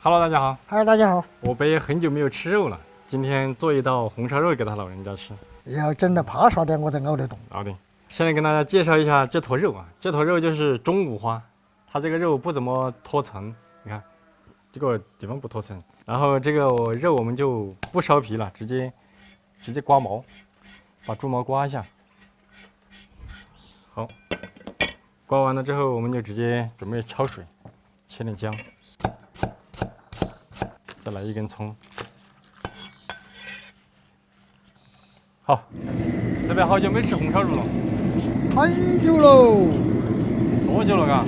Hello， 大家好。嗨，大家好。我北很久没有吃肉了，今天做一道红烧肉给他老人家吃。要整得趴耍点，我才熬得动。好的，现在跟大家介绍一下这坨肉啊，这坨肉就是中五花，它这个肉不怎么脱层，你看这个地方不脱层。然后这个肉我们就不烧皮了，直接刮毛，把猪毛刮一下。好，刮完了之后，我们就直接准备焯水，切点姜。再来一根葱，好。四伯好久没吃红烧肉了，很久喽。多久了嘎？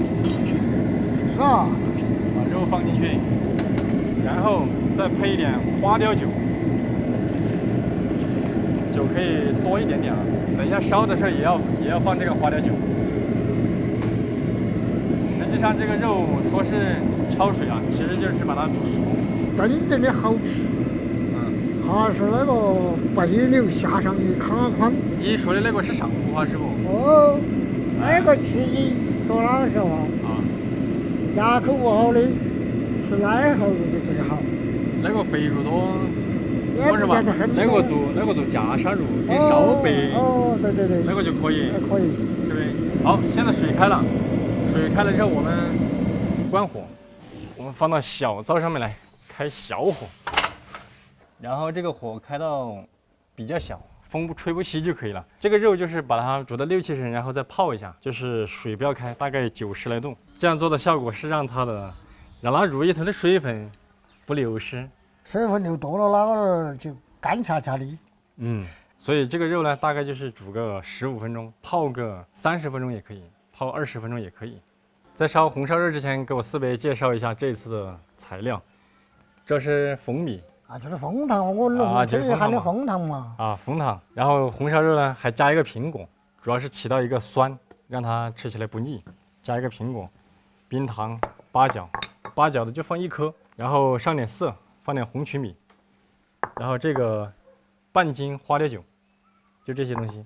是啊。把肉放进去，然后再配一点花雕酒，酒可以多一点点啊。等一下烧的时候也要放这个花雕酒。实际上这个肉说是焯水啊，其实就是把它煮熟。真正的好吃，还是那个背柳下上一卡宽。你说的那个是上五花是不？哦，那个吃的说老实话啊，牙口不好的吃那号肉就最好。那个肥肉多，也不见得很多。那个做夹沙肉跟烧白，对，那个就可以，可以，对不对？好，现在水开了，水开了之后我们关火，我们放到小灶上面来。开小火，然后这个火开到比较小，风不吹不起就可以了。这个肉就是把它煮到6、7成，然后再泡一下，就是水不要开，大概90来度。这样做的效果是让它入里头的水分不流失，水分流多了那个就干恰恰的。所以这个肉呢，大概就是煮个15分钟，泡个30分钟也可以，泡20分钟也可以。在烧红烧肉之前，给我四伯介绍一下这次的材料。这是蜂蜜啊，就是蜂糖，我弄这里含的蜂糖嘛。啊，蜂糖。然后红烧肉呢，还加一个苹果，主要是起到一个酸，让它吃起来不腻。加一个苹果，冰糖、八角的就放1颗，然后上点色，放点红曲米，然后这个半斤花雕酒，就这些东西。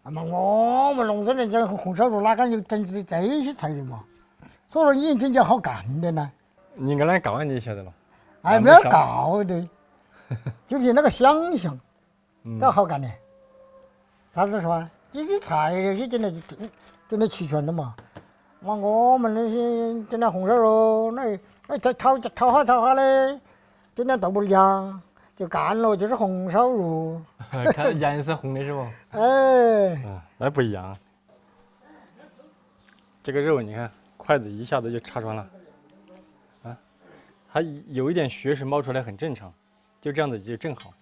我们农村人这红烧肉哪敢有整这些菜的嘛？所以说你真叫好干的呢。你应该来告你晓得了。哎，没有告的，就凭那个想象，都好干的。咋子说啊？这些菜也真的齐全的嘛。我们那些整点红烧肉，那再炒好嘞，整点豆瓣酱就干了，就是红烧肉。看颜色红的是不？哎，那不一样。这个肉你看，筷子一下子就插穿了。它有一点血水冒出来很正常，就这样子就正好。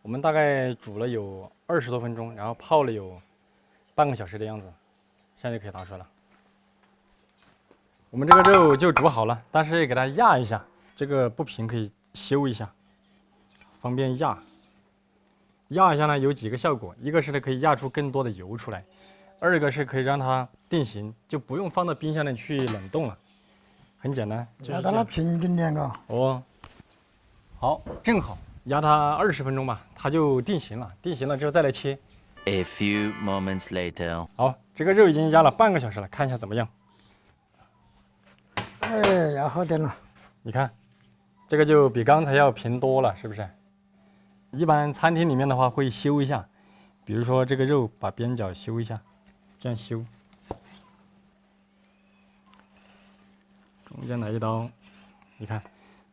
我们大概煮了有20多分钟，然后泡了有半个小时的样子，现在就可以拿出来了。我们这个肉就煮好了，但是给它压一下，这个不平可以修一下，方便压。压一下呢有几个效果，一个是它可以压出更多的油出来，二个是可以让它定型，就不用放到冰箱里去冷冻了。很简单，压到它平整点个。哦，好，正好压它20分钟吧，它就定型了。定型了之后再来切。A few moments later。好，这个肉已经压了半个小时了，看一下怎么样？哎，要好点了。你看，这个就比刚才要平多了，是不是？一般餐厅里面的话会修一下，比如说这个肉把边角修一下，这样修。中间来一刀，你看，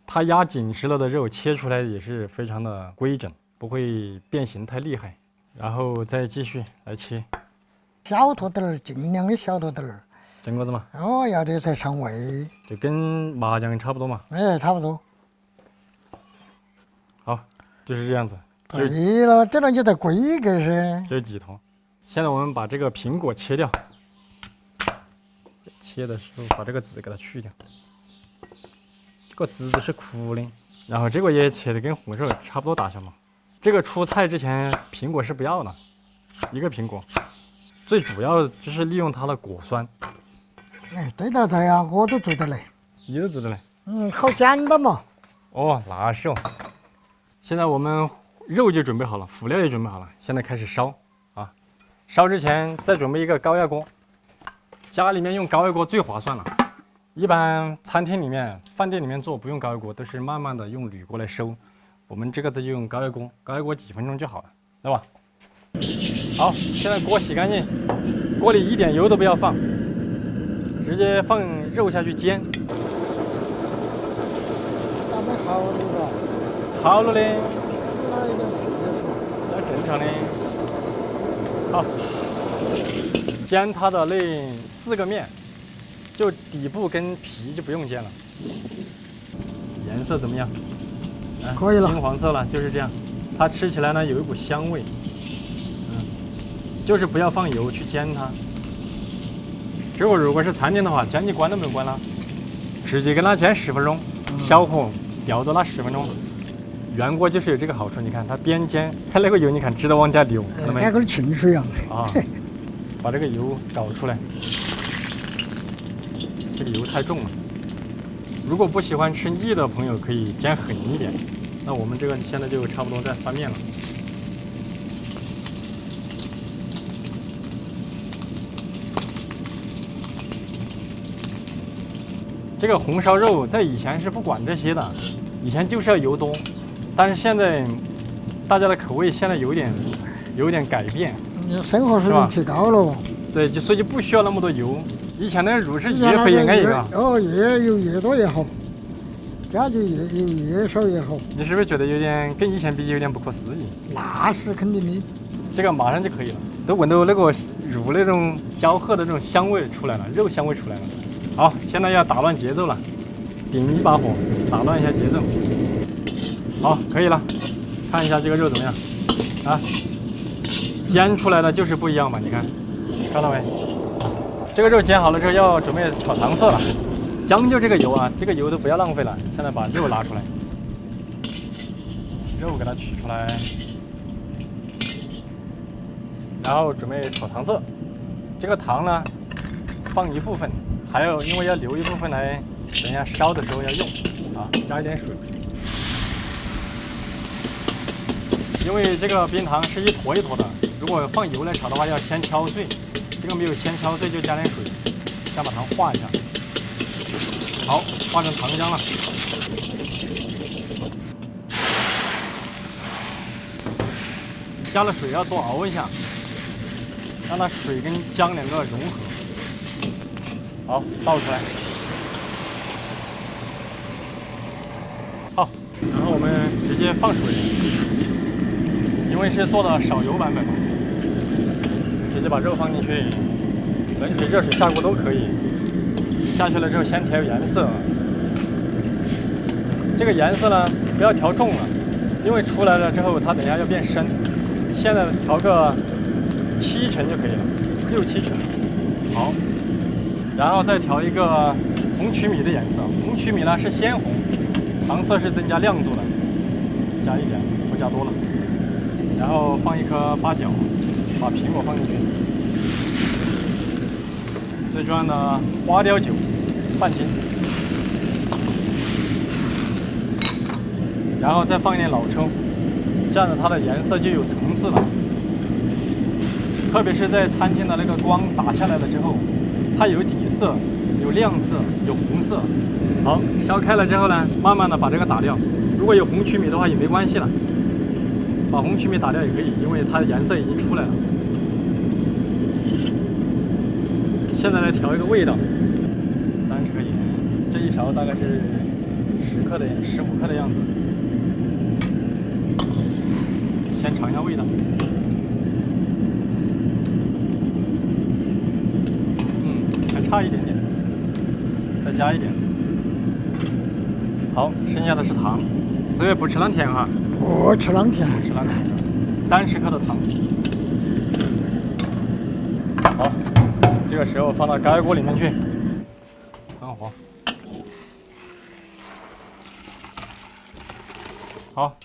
它压紧实了的肉切出来也是非常的规整，不会变形太厉害。然后再继续来切，小坨点儿，尽量的小坨点儿。整个子嘛。哦，要得才上味。就跟麻酱差不多嘛。哎，差不多。好，就是这样子。对了，这样就得规格噻。这几坨。现在我们把这个苹果切掉。切的时候把这个籽给它去掉，这个籽是苦的，然后这个也切的跟红烧差不多大小嘛。这个出菜之前苹果是不要的，一个苹果，最主要就是利用它的果酸。哎，对了对呀，我都做得来。你都做得来？好简单嘛。哦，那是哦。现在我们肉就准备好了，辅料也准备好了，现在开始烧啊。烧之前再准备一个高压锅。家里面用高压锅最划算了，一般餐厅里面、饭店里面做不用高压锅，都是慢慢的用铝锅来收。我们这个就用高压锅，高压锅几分钟就好了，对吧？好，现在锅洗干净，锅里一点油都不要放，直接放肉下去煎。咱们好了吧？好了嘞，来一点血出。那正常的。好，煎它的那4个面，就底部跟皮就不用煎了。颜色怎么样？可以了金黄色了，就是这样。它吃起来呢有一股香味。就是不要放油去煎它。这个如果是餐厅的话，煎你关都不用关了，直接给它煎10分钟，小火吊着那10分钟。原锅就是有这个好处，你看它边煎，看那个油，你看直接往下流，看到没？跟清水一样。啊，把这个油找出来，这个油太重了。如果不喜欢吃腻的朋友，可以煎狠一点。那我们这个现在就差不多在翻面了。这个红烧肉在以前是不管这些的，以前就是要油多，但是现在大家的口味现在有点改变，你生活水平提高了。对，所以就不需要那么多油。以前的肉是越肥越安逸啊。哦，越油越多越好，加的油越少越好。你是不是觉得有点跟以前比有点不可思议？那是肯定的。这个马上就可以了，都闻到那个肉那种焦褐的这种香味出来了，肉香味出来了。好，现在要打乱节奏了，顶一把火，打乱一下节奏。好，可以了，看一下这个肉怎么样啊？煎出来的就是不一样嘛，你看，看到没？这个肉煎好了之后要准备炒糖色了，将就这个油啊，这个油都不要浪费了。现在把肉拿出来，肉给它取出来，然后准备炒糖色。这个糖呢，放一部分。还有，因为要留一部分来，等一下烧的时候要用啊，加一点水。因为这个冰糖是一坨一坨的，如果放油来炒的话，要先敲碎。这个没有先敲碎，就加点水，先把糖化一下。好，化成糖浆了。加了水要多熬一下，让它水跟浆两个融合。好，倒出来。好，然后我们直接放水，因为是做的少油版本嘛，直接把肉放进去，冷水、热水下锅都可以。下去了之后先调颜色，这个颜色呢不要调重了，因为出来了之后它等一下要变深。现在调个7成就可以了，6、7成。好。然后再调一个红曲米的颜色，红曲米呢是鲜红，糖色是增加亮度的，加一点，不加多了。然后放一颗八角，把苹果放进去，最重要的花雕酒半斤，然后再放一点老抽，这样子它的颜色就有层次了。特别是在餐厅的那个光打下来了之后，它有底色，有亮色，有红色。好，烧开了之后呢，慢慢的把这个打掉。如果有红曲米的话也没关系了，把红曲米打掉也可以，因为它的颜色已经出来了。现在来调一个味道，30克盐，这一勺大概是10克的15克的样子。先尝一下味道。差一点点，再加一点。好，剩下的是糖。4月不吃那甜哈，不吃那甜，不吃那甜。30克的糖。好，这个时候放到高压锅里面去，关火。好，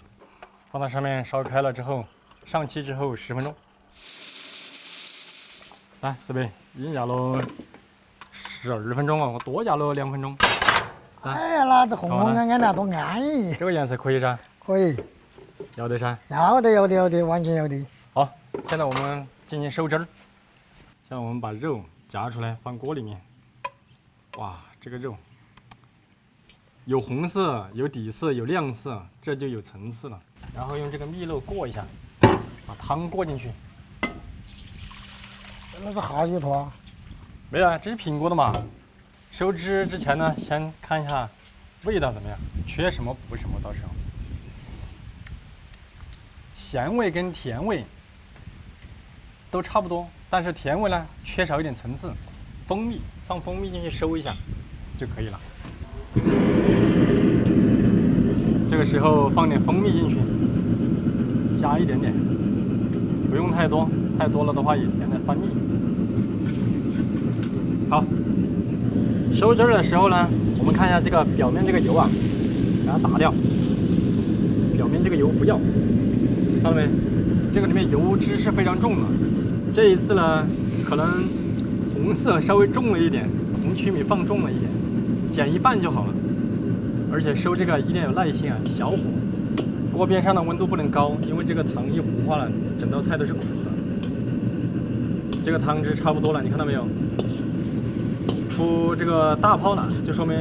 放到上面烧开了之后，上气之后10分钟。来，四贝，已经压了12分钟了，我多压了2分钟。哎呀，那这红红暗暗的多安逸。这个颜色可以噻，可以，要得噻。要得，完全要得。好，现在我们进行收汁儿。现在我们把肉夹出来放锅里面。哇，这个肉有红色、有底色、有亮色，这就有层次了。然后用这个蜜肉过一下，把汤过进去。那是哈一坨。没有啊，这是品过的嘛。收汁之前呢，先看一下味道怎么样，缺什么补什么，到时候。咸味跟甜味都差不多，但是甜味呢缺少一点层次。蜂蜜，放蜂蜜进去收一下就可以了。这个时候放点蜂蜜进去，加一点点，不用太多，太多了的话也甜的翻腻。好，收汁儿的时候呢，我们看一下这个表面这个油啊，给它打掉，表面这个油不要，看到没？这个里面油脂是非常重的。这一次呢，可能红色稍微重了一点，红曲米放重了一点，减一半就好了。而且收这个一定要有耐心啊，小火，锅边上的温度不能高，因为这个糖一糊化了，整道菜都是苦的。这个汤汁差不多了，你看到没有？出这个大泡了，就说明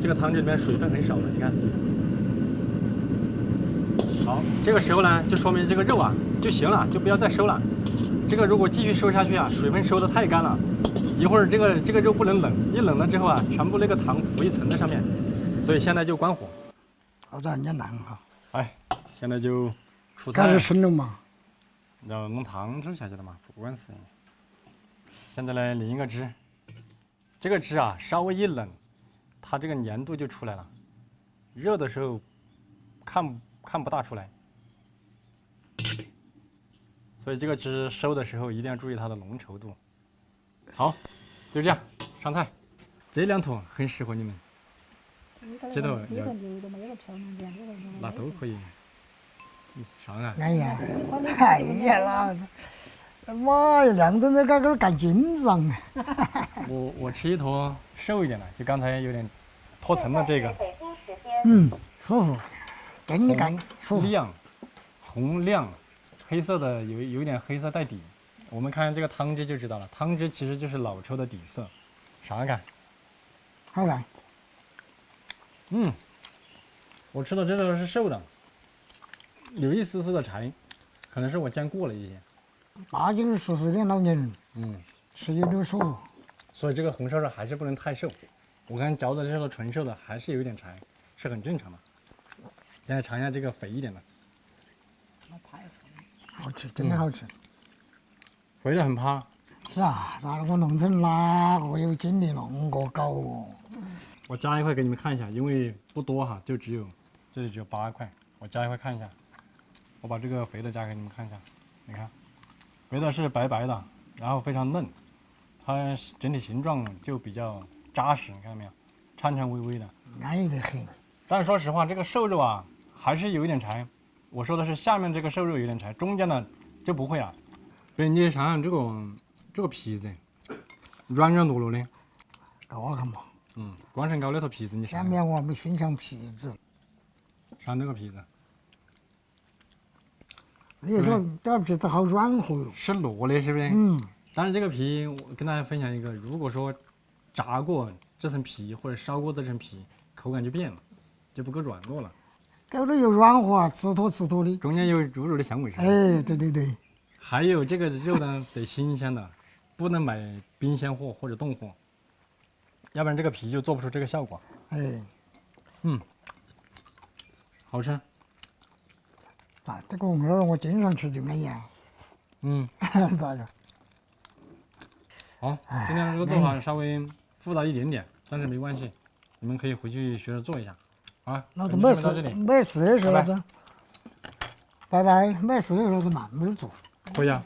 这个汤汁里面水分很少了。你看，好，这个时候呢，就说明这个肉啊就行了，就不要再收了。这个如果继续收下去啊，水分收的太干了，一会儿这个肉不能冷，一冷了之后啊，全部那个糖浮一层在上面，所以现在就关火。好在人家难哈。哎，现在就出菜。开始生了嘛？要弄汤头下去了嘛，不管事。现在来淋一个汁，这个汁啊稍微一冷，它这个粘度就出来了。热的时候看不大出来，所以这个汁收的时候一定要注意它的浓稠度。好，就这样上菜。这两坨很适合你们，这头那都可以。你上啊！哎呀，哎呀，妈呀，亮灯在这干紧张啊！我吃一坨瘦一点的，就刚才有点脱层的这个。舒服，真的干舒服。亮，红亮，黑色的有一点黑色带底。我们看这个汤汁就知道了，汤汁其实就是老抽的底色。尝尝看。好看。我吃的这个是瘦的，有一丝丝的柴，可能是我煎过了一些。那就是熟熟的老年人，吃起都舒服。所以这个红烧肉还是不能太瘦。我看嚼的这个纯瘦的还是有一点柴，是很正常的。现在尝一下这个肥一点的，好吃，真的好吃。肥的很趴。是啊，那我弄成哪个有精力弄个搞哦？我加一块给你们看一下，因为不多哈，这里只有8块，我加一块看一下。我把这个肥的加给你们看一下，你看，肥的是白白的，然后非常嫩，它整体形状就比较扎实，你看到没有？颤颤巍巍的，安逸得很。但是说实话，这个瘦肉啊还是有一点柴。我说的是下面这个瘦肉有点柴，中间的就不会啊。所以你想想这个皮子，软软糯糯的，我看嘛，光身高那头皮子，你下面我们熏香皮子，上那个皮子，这皮子好软和哟。是糯的，是不是？但是这个皮，我跟大家分享一个，如果说炸过这层皮或者烧过这层皮，口感就变了，就不够软糯了。搞得又软和啊，刺脱的。中间有乳乳的香味是吧？哎，对。还有这个肉呢，得新鲜的，不能买冰鲜货或者冻货，要不然这个皮就做不出这个效果。哎，好吃。啊，这个红烧肉我经常吃就安逸啊。咋个？好，今天这个做法稍微复杂一点点，但是没关系，你们可以回去学着做一下。啊，那就没事，没事的时候子，拜拜，没事的时候子慢慢做。可以啊。